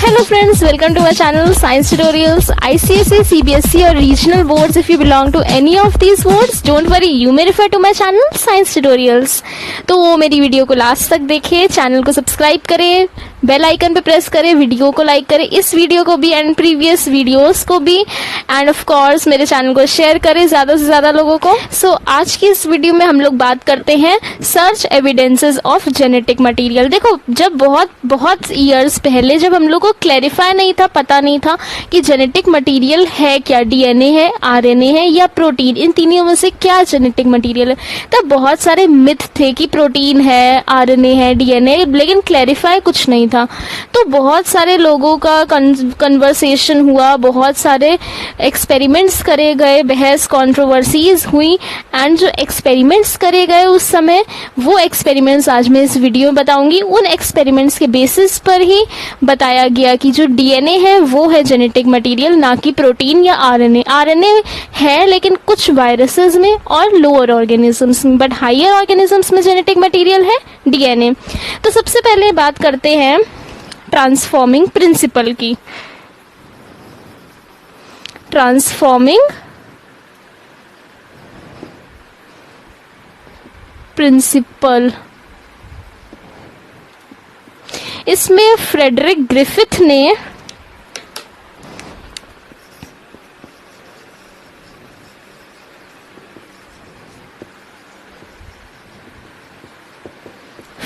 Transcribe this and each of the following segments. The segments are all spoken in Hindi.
Hello friends, welcome to my channel Science Tutorials. ICSE, CBSE or regional boards, if you belong to any of these boards, don't worry, you may refer to my channel Science Tutorials. तो वो मेरी वीडियो को लास्ट तक देखें, चैनल को सब्सक्राइब करें, बेल आइकन पे प्रेस करें, वीडियो को लाइक करें, इस वीडियो को भी एंड प्रीवियस वीडियोस को भी, एंड ऑफ कोर्स मेरे चैनल को शेयर करें ज़्यादा से ज़्यादा लोगों को. सो आज की इस वीडियो में हम लोग बात करते हैं search evidences of genetic material. देखो, जब बहुत ईयर्स पहले जब हम लोग को क्लैरिफाई नहीं था, पता नहीं था कि जेनेटिक मटेरियल है क्या, डीएनए है, आरएनए है या प्रोटीन, इन तीनों में से क्या जेनेटिक मटेरियल है, तब बहुत सारे मिथ थे कि प्रोटीन है, आरएनए है, डीएनए, लेकिन क्लैरिफाई कुछ नहीं था. तो बहुत सारे लोगों का कन्वर्सेशन हुआ, बहुत सारे एक्सपेरिमेंट्स करे गए, बहस कंट्रोवर्सीज हुई, एंड जो एक्सपेरिमेंट्स करे गए उस समय, वो एक्सपेरिमेंट्स आज मैं इस वीडियो में बताऊंगी. उन एक्सपेरिमेंट्स के बेसिस पर ही बताया गया कि जो डीएनए है वो है जेनेटिक मटेरियल, ना कि प्रोटीन या आरएनए. आरएनए है लेकिन कुछ वायरसेस में और लोअर ऑर्गेनिजम्स में, बट हायर ऑर्गेनिजम्स में जेनेटिक मटेरियल है डीएनए. तो सबसे पहले बात करते हैं ट्रांसफॉर्मिंग प्रिंसिपल की. ट्रांसफॉर्मिंग प्रिंसिपल, इसमें फ्रेडरिक ग्रिफिथ ने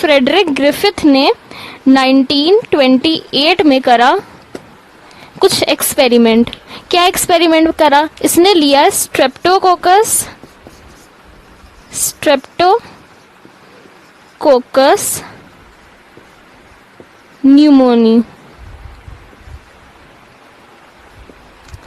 फ्रेडरिक ग्रिफिथ ने 1928 में करा कुछ एक्सपेरिमेंट. क्या एक्सपेरिमेंट करा? इसने लिया स्ट्रेप्टोकोकस न्यूमोनी.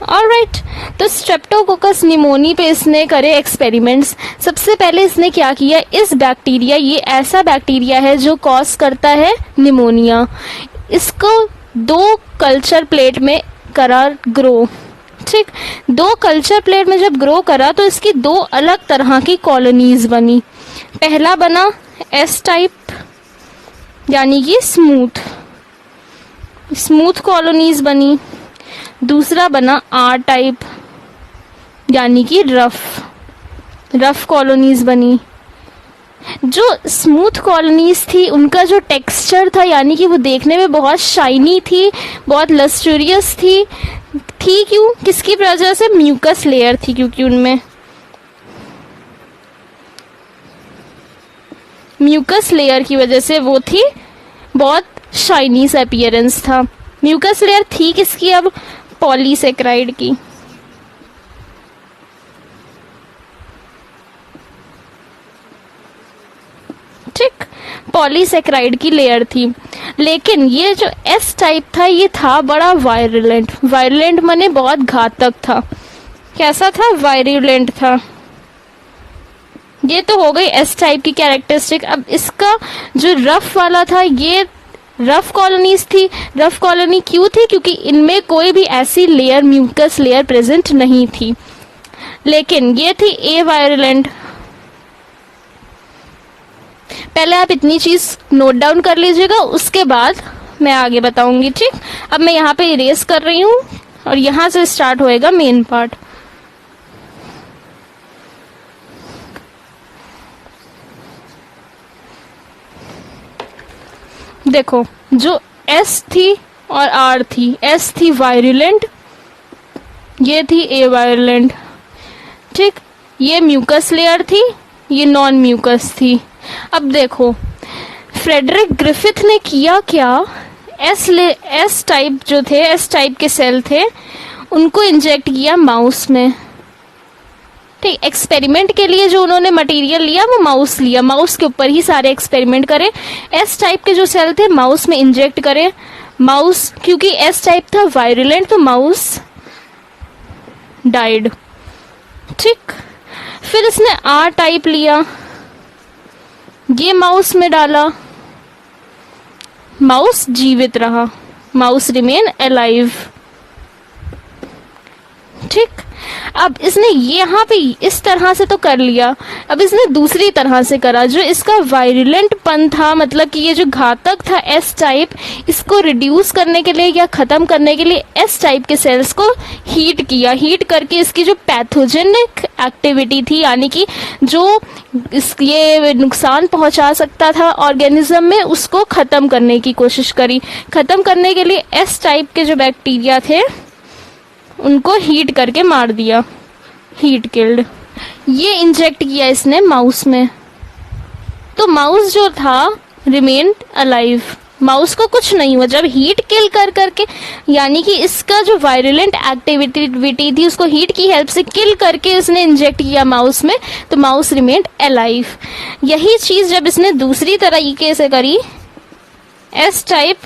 ऑलराइट, तो स्ट्रेप्टोकोकस न्यूमोनी पे इसने करे एक्सपेरिमेंट्स. सबसे पहले इसने क्या किया, इस बैक्टीरिया, ये ऐसा बैक्टीरिया है जो कॉज करता है निमोनिया, इसको 2 कल्चर प्लेट में करा ग्रो. ठीक, 2 कल्चर प्लेट में जब ग्रो करा तो इसकी 2 अलग तरह की कॉलोनीज बनी. पहला बना एस टाइप यानी कि स्मूथ कॉलोनीज बनी. दूसरा बना आर टाइप यानी कि रफ कॉलोनीज बनी. जो स्मूथ कॉलोनीज थी उनका जो टेक्सचर था, यानी कि वो देखने में बहुत शाइनी थी, बहुत लस्ट्रियस थी. क्यों? किसकी वजह से? म्यूकस लेयर थी, क्योंकि उनमें म्यूकस लेयर की वजह से वो थी, बहुत शाइनी सा अपीयरेंस था. म्यूकस लेयर थी किसकी? अब पॉलीसेक्राइड की. ठीक, पॉलीसेक्राइड की लेयर थी. लेकिन ये जो एस टाइप था ये था बड़ा वायरुलेंट माने बहुत घातक था. कैसा था? वायरुलेंट था. ये तो हो गई एस टाइप की कैरेक्टरिस्टिक. अब इसका जो रफ वाला था, ये रफ कॉलोनीज थी. रफ कॉलोनी क्यों थी? क्योंकि इनमें कोई भी ऐसी लेयर, म्यूकस लेयर प्रेजेंट नहीं थी. लेकिन ये थी ए वायरुलेंट. पहले आप इतनी चीज नोट डाउन कर लीजिएगा, उसके बाद मैं आगे बताऊंगी. ठीक, अब मैं यहाँ पे इरेज कर रही हूँ और यहाँ से स्टार्ट होएगा मेन पार्ट. देखो, जो एस थी और आर थी, एस थी वायरुलेंट, ये थी ए वायरुलेंट. ठीक, ये म्यूकस लेयर थी, ये नॉन म्यूकस थी. अब देखो, फ्रेडरिक ग्रिफिथ ने किया क्या, एस टाइप जो थे, एस टाइप के सेल थे, उनको इंजेक्ट किया माउस में. ठीक, एक्सपेरिमेंट के लिए जो उन्होंने मटेरियल लिया वो माउस लिया, माउस के ऊपर ही सारे एक्सपेरिमेंट करे. एस टाइप के जो सेल थे माउस में इंजेक्ट करे. माउस, क्योंकि एस टाइप था वायरुलेंट, तो माउस डाइड. ठीक, फिर इसने आर टाइप लिया, ये माउस में डाला, माउस जीवित रहा, माउस रिमेन अलाइव. ठीक, अब इसने यहाँ पे इस तरह से तो कर लिया, अब इसने दूसरी तरह से करा। जो इसका वायरुलेंट पन था, मतलब कि ये जो घातक था एस टाइप, इसको रिड्यूस करने के लिए या ख़त्म करने के लिए एस टाइप के सेल्स को हीट किया। हीट करके इसकी जो पैथोजेनिक एक्टिविटी थी, यानी कि जो ये नुकसान पहुंचा सकता था ऑर्गेनिज्म में, उसको ख़त्म करने की कोशिश करी। ख़त्म करने के लिए एस टाइप के जो बैक्टीरिया थे उनको हीट करके मार दिया, हीट किल्ड। ये इंजेक्ट किया इसने माउस में, तो माउस जो था रिमेन्ड अलाइव, माउस को कुछ नहीं हुआ। जब हीट किल कर करके, यानी कि इसका जो वायरुलेंट एक्टिविटी थी उसको हीट की हेल्प से किल करके इसने इंजेक्ट किया माउस में, तो माउस रिमेन्ड अलाइव। यही चीज जब इसने दूसरी तरीके से करी, एस टाइप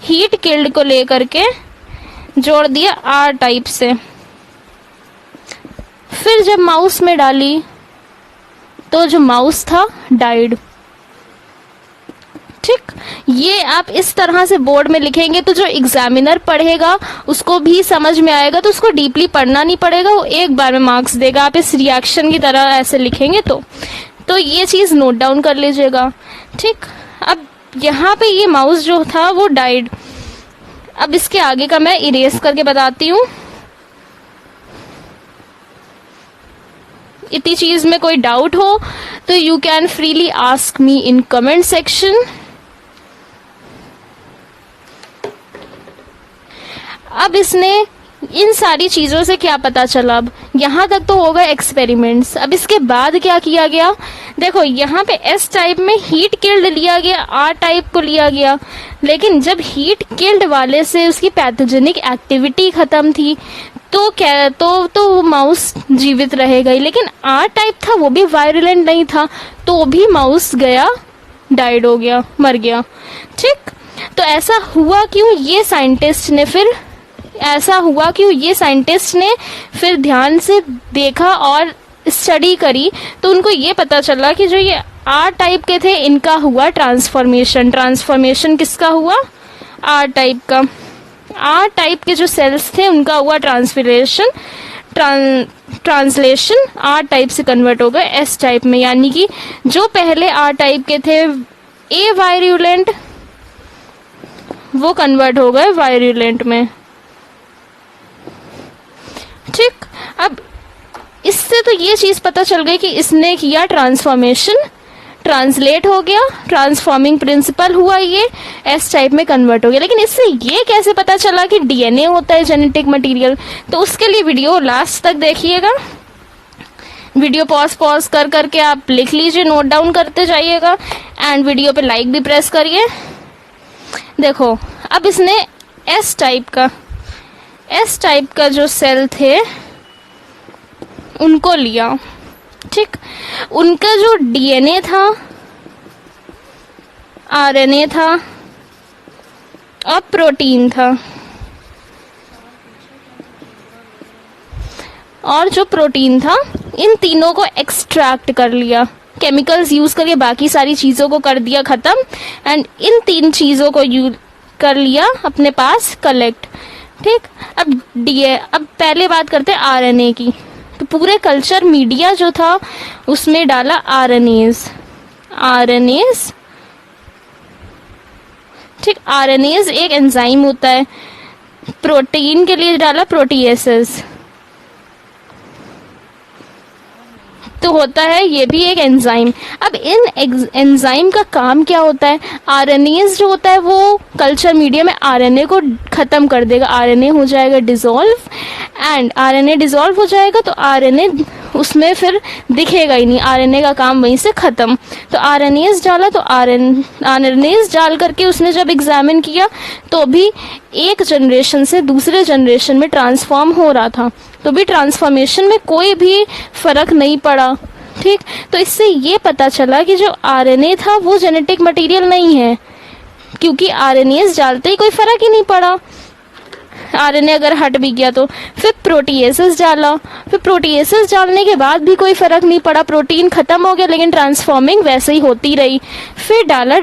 हीट किल्ड को लेकर के जोड़ दिया आर टाइप से, फिर जब माउस में डाली तो जो माउस था डाइड। ठीक, ये आप इस तरह से बोर्ड में लिखेंगे तो जो एग्जामिनर पढ़ेगा उसको भी समझ में आएगा, तो उसको डीपली पढ़ना नहीं पड़ेगा, वो एक बार में मार्क्स देगा। आप इस रिएक्शन की तरह ऐसे लिखेंगे तो ये चीज नोट डाउन कर लीजिएगा। ठीक, अब यहाँ पे ये माउस जो था वो डाइड। अब इसके आगे का मैं इरेज करके बताती हूँ। इतनी चीज में कोई डाउट हो तो you can freely ask me in comment section. अब इसने इन सारी चीजों से क्या पता चला, अब यहाँ तक तो हो गए एक्सपेरिमेंट्स। अब इसके बाद क्या किया गया, देखो यहाँ पे एस टाइप में हीट किल्ड लिया गया, आर टाइप को लिया गया, लेकिन जब हीट किल्ड वाले से उसकी पैथोजेनिक एक्टिविटी खत्म थी तो क्या तो वो माउस जीवित रह गई। लेकिन आर टाइप था, वो भी वायरुलेंट नहीं था, तो भी माउस गया, डाइड हो गया, मर गया। ठीक, तो ऐसा हुआ क्यों, ये साइंटिस्ट ने फिर ध्यान से देखा और स्टडी करी, तो उनको ये पता चला कि जो ये आर टाइप के थे इनका हुआ ट्रांसफॉर्मेशन किसका हुआ, आर टाइप का। आर टाइप के जो सेल्स थे उनका हुआ ट्रांसलेशन आर टाइप से कन्वर्ट हो गए एस टाइप में, यानी कि जो पहले आर टाइप के थे ए वायरुलेंट, वो कन्वर्ट हो गए वायरुलेंट में। ठीक, अब इससे तो ये चीज पता चल गई कि इसने किया ट्रांसफॉर्मेशन, ट्रांसलेट हो गया, ट्रांसफॉर्मिंग प्रिंसिपल हुआ, ये एस टाइप में कन्वर्ट हो गया। लेकिन इससे ये कैसे पता चला कि डीएनए होता है जेनेटिक मटेरियल, तो उसके लिए वीडियो लास्ट तक देखिएगा। वीडियो पॉज कर करके आप लिख लीजिए, नोट डाउन करते जाइएगा, एंड वीडियो पे लाइक भी प्रेस करिए। देखो, अब इसने एस टाइप का जो सेल थे उनको लिया। ठीक, उनका जो डीएनए था, आरएनए था और प्रोटीन था, और जो प्रोटीन था इन तीनों को एक्सट्रैक्ट कर लिया, केमिकल्स यूज करके बाकी सारी चीजों को कर दिया खत्म, एंड इन तीन चीजों को यूज कर लिया अपने पास कलेक्ट। ठीक, अब पहले बात करते हैं आरएनए की। तो पूरे कल्चर मीडिया जो था उसमें डाला आरएनएज। ठीक, आरएनएज एक एंजाइम होता है। प्रोटीन के लिए डाला प्रोटीएसेस, तो होता है ये भी एक एंजाइम। अब इन एंजाइम का काम क्या होता है, आरएनएज जो होता है वो कल्चर मीडिया में आरएनए को खत्म कर देगा, आरएनए हो जाएगा डिसॉल्व, एंड आरएनए डिसॉल्व हो जाएगा तो आरएनए उसमें फिर दिखेगा ही नहीं, आरएनए का काम वहीं से खत्म। तो आरएनएज डाला, तो आरएनएज डाल करके उसने जब एग्जामिन किया तो भी एक जनरेशन से दूसरे जनरेशन में ट्रांसफॉर्म हो रहा था, तो भी ट्रांसफॉर्मेशन में कोई भी फर्क नहीं पड़ा। ठीक, तो इससे ये पता चला कि जो आरएनए था वो जेनेटिक मटेरियल नहीं है, क्योंकि आरएनएज डालते ही कोई फर्क ही नहीं पड़ा। आरएनए अगर हट भी गया तो फिर प्रोटीएसेस डाला, फिर प्रोटीएसेस डालने के बाद भी कोई फर्क नहीं पड़ा, प्रोटीन खत्म हो गया लेकिन ट्रांसफॉर्मिंग वैसे ही होती रही। फिर डाला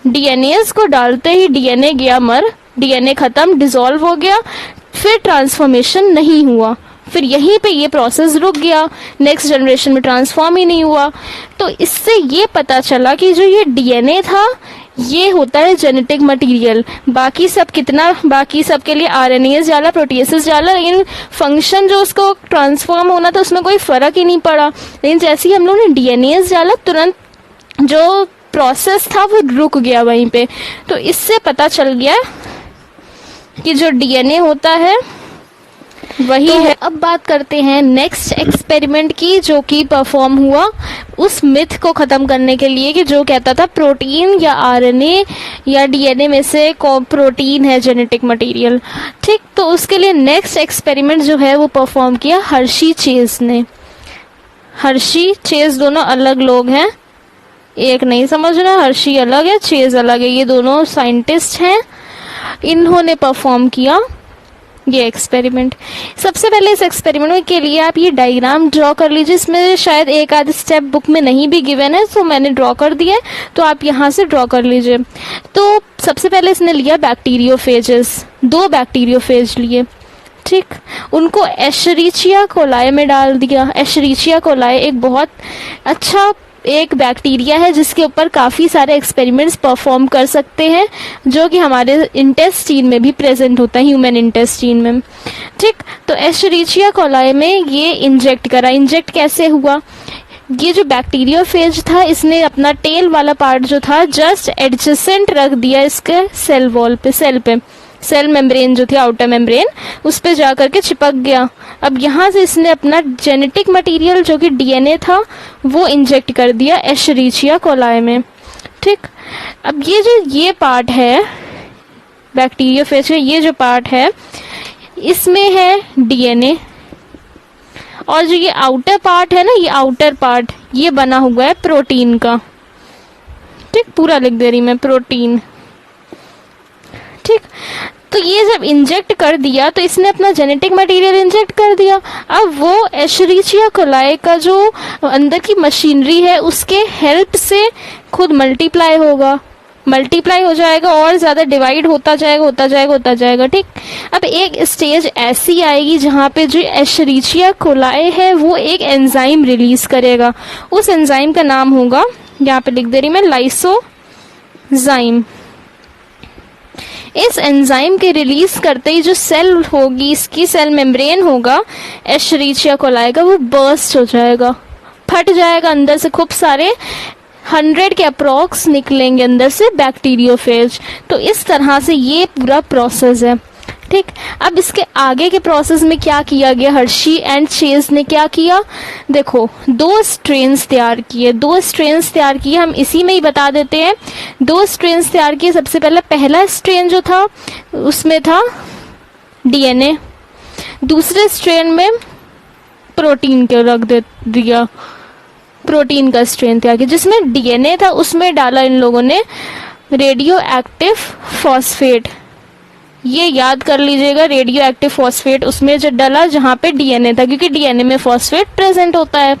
डीएनएज को डालते ही डीएनए गया मर, डीएनए खत्म, डिसॉल्व हो गया, फिर ट्रांसफॉर्मेशन नहीं हुआ, फिर यहीं पे ये प्रोसेस रुक गया, नेक्स्ट जनरेशन में ट्रांसफॉर्म ही नहीं हुआ। तो इससे ये पता चला कि जो ये डीएनए था ये होता है जेनेटिक मटेरियल। बाकी सब बाकी सब के लिए आरएनएस जाला, प्रोटीएसेस जाला, लेकिन फंक्शन जो उसको ट्रांसफॉर्म होना था उसमें कोई फर्क ही नहीं पड़ा। लेकिन जैसे ही हम लोग ने डीएनएस डाला तुरंत जो प्रोसेस था वो रुक गया वहीं पे। तो इससे पता चल गया कि जो डीएनए होता है वही है। अब बात करते हैं नेक्स्ट एक्सपेरिमेंट की, जो कि परफॉर्म हुआ उस मिथ को खत्म करने के लिए कि जो कहता था प्रोटीन या आरएनए या डीएनए में से प्रोटीन है जेनेटिक मटेरियल। ठीक, तो उसके लिए नेक्स्ट एक्सपेरिमेंट जो है वो परफॉर्म किया हर्शी चेज ने। हर्शी चेज दोनों अलग लोग हैं, एक नहीं समझना, हर्शी अलग है, चेज अलग है, ये दोनों साइंटिस्ट हैं। इन्होंने परफॉर्म किया ये एक्सपेरिमेंट। सबसे पहले इस एक्सपेरिमेंट के लिए आप ये डायग्राम ड्रॉ कर लीजिए। इसमें शायद एक आध स्टेप बुक में नहीं भी गिवन है, तो मैंने ड्रॉ कर दिया है, तो आप यहाँ से ड्रॉ कर लीजिए। तो सबसे पहले इसने लिया बैक्टीरियोफेजेस, 2 बैक्टीरियोफेज लिए। ठीक, उनको एशरीचिया कोलाई में डाल दिया। एशरीचिया कोलाई एक बहुत अच्छा एक बैक्टीरिया है जिसके ऊपर काफ़ी सारे एक्सपेरिमेंट्स परफॉर्म कर सकते हैं, जो कि हमारे इंटेस्टीन में भी प्रेजेंट होता है, ह्यूमन इंटेस्टीन में। ठीक, तो एशरीचिया कोलाई में ये इंजेक्ट करा। इंजेक्ट कैसे हुआ? ये जो बैक्टीरियोफेज था इसने अपना टेल वाला पार्ट जो था जस्ट एडजेसेंट रख दिया इसके सेल वॉल पे, सेल मेम्ब्रेन जो थी, आउटर मेम्ब्रेन, उस पे जा करके चिपक गया। अब यहाँ से इसने अपना जेनेटिक मटेरियल जो कि डीएनए था वो इंजेक्ट कर दिया एशरीचिया कोलाई में। ठीक, अब ये पार्ट है बैक्टीरियोफेज का, ये जो पार्ट है इसमें है डीएनए, और जो ये आउटर पार्ट है ना, ये आउटर पार्ट ये बना हुआ है प्रोटीन का। ठीक, पूरा लिख दे रही मैं, प्रोटीन। ठीक, तो ये जब इंजेक्ट कर दिया तो इसने अपना जेनेटिक मटेरियल इंजेक्ट कर दिया। अब वो एशरीचिया कोलाई का जो अंदर की मशीनरी है उसके हेल्प से खुद मल्टीप्लाई हो जाएगा और ज़्यादा डिवाइड होता जाएगा। ठीक, अब एक स्टेज ऐसी आएगी जहाँ पे जो एशरीचिया कोलाई है वो एक एंजाइम रिलीज करेगा। उस एंजाइम का नाम होगा, यहाँ पे लिख दे रही मैं, लाइसोजाइम। इस एंजाइम के रिलीज करते ही जो सेल होगी, इसकी सेल मेम्ब्रेन होगा एशरीचिया कोलाई का, वो बर्स्ट हो जाएगा, फट जाएगा। अंदर से खूब सारे 100 के अप्रॉक्स निकलेंगे अंदर से बैक्टीरियोफेज। तो इस तरह से ये पूरा प्रोसेस है। ठीक, अब इसके आगे के प्रोसेस में क्या किया गया, हर्शी एंड चेज ने क्या किया, देखो 2 स्ट्रेन्स तैयार किए। हम इसी में ही बता देते हैं। 2 स्ट्रेन्स तैयार किए। सबसे पहला स्ट्रेन जो था उसमें था डीएनए, दूसरे स्ट्रेन में प्रोटीन के रख दिया, प्रोटीन का स्ट्रेन तैयार किया। जिसमें डीएनए था उसमें डाला इन लोगों ने रेडियो एक्टिव फॉस्फेट। ये याद कर लीजिएगा, रेडियो एक्टिव फॉस्फेट उसमें जो डाला जहाँ पे डीएनए था, क्योंकि डीएनए में फॉस्फेट प्रेजेंट होता है।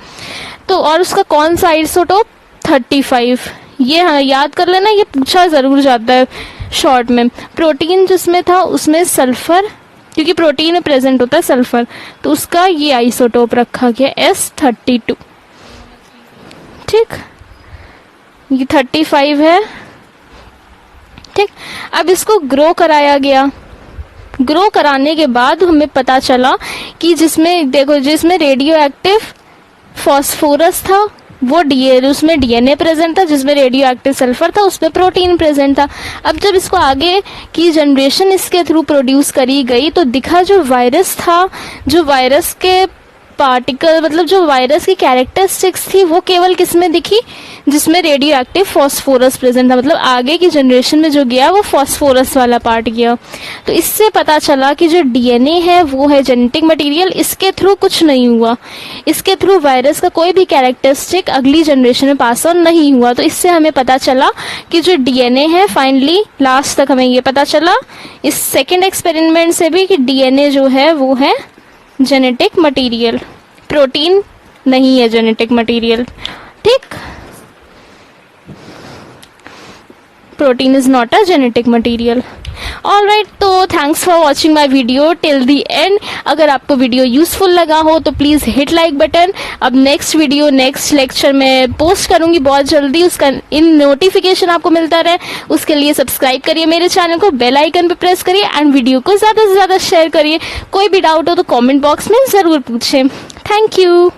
तो और उसका कौन सा आइसोटोप, 35। ये हाँ याद कर लेना, ये पूछा जरूर जाता है शॉर्ट में। प्रोटीन जिसमें था उसमें सल्फर, क्योंकि प्रोटीन में प्रेजेंट होता है सल्फर, तो उसका ये आइसोटोप रखा गया S32। ठीक, ये 35 है। ठीक, अब इसको ग्रो कराया गया। ग्रो कराने के बाद हमें पता चला कि जिसमें रेडियो एक्टिव फॉस्फोरस था वो उसमें डीएनए प्रेजेंट था, जिसमें रेडियो एक्टिव सल्फर था उसमें प्रोटीन प्रेजेंट था। अब जब इसको आगे की जनरेशन इसके थ्रू प्रोड्यूस करी गई तो दिखा जो वायरस था, जो वायरस के पार्टिकल, मतलब जो वायरस की कैरेक्टरिस्टिक्स थी वो केवल किसमें दिखी, जिसमें रेडियो एक्टिव फॉस्फोरस प्रेजेंट था। मतलब आगे की जनरेशन में जो गया वो फॉस्फोरस वाला पार्ट गया। तो इससे पता चला कि जो डीएनए है वो है जेनेटिक मटेरियल, इसके थ्रू कुछ नहीं हुआ, इसके थ्रू वायरस का कोई भी कैरेक्टरिस्टिक अगली जनरेशन में पास ऑन नहीं हुआ। तो इससे हमें पता चला कि जो डीएनए है, फाइनली लास्ट तक हमें ये पता चला इस सेकेंड एक्सपेरिमेंट से भी कि डीएनए जो है वो है जेनेटिक मटेरियल, प्रोटीन नहीं है जेनेटिक मटेरियल। ठीक, protein is not a genetic material. Alright, तो thanks for watching my video till the end. अगर आपको वीडियो यूजफुल लगा हो तो प्लीज हिट लाइक बटन। अब नेक्स्ट वीडियो नेक्स्ट लेक्चर में पोस्ट करूंगी बहुत जल्दी, उसका इन नोटिफिकेशन आपको मिलता रहे उसके लिए सब्सक्राइब करिए मेरे चैनल को, बेल आइकन पे प्रेस करिए एंड वीडियो को ज्यादा से ज्यादा शेयर करिए। कोई भी डाउट हो तो कमेंट बॉक्स में जरूर पूछें। Thank you.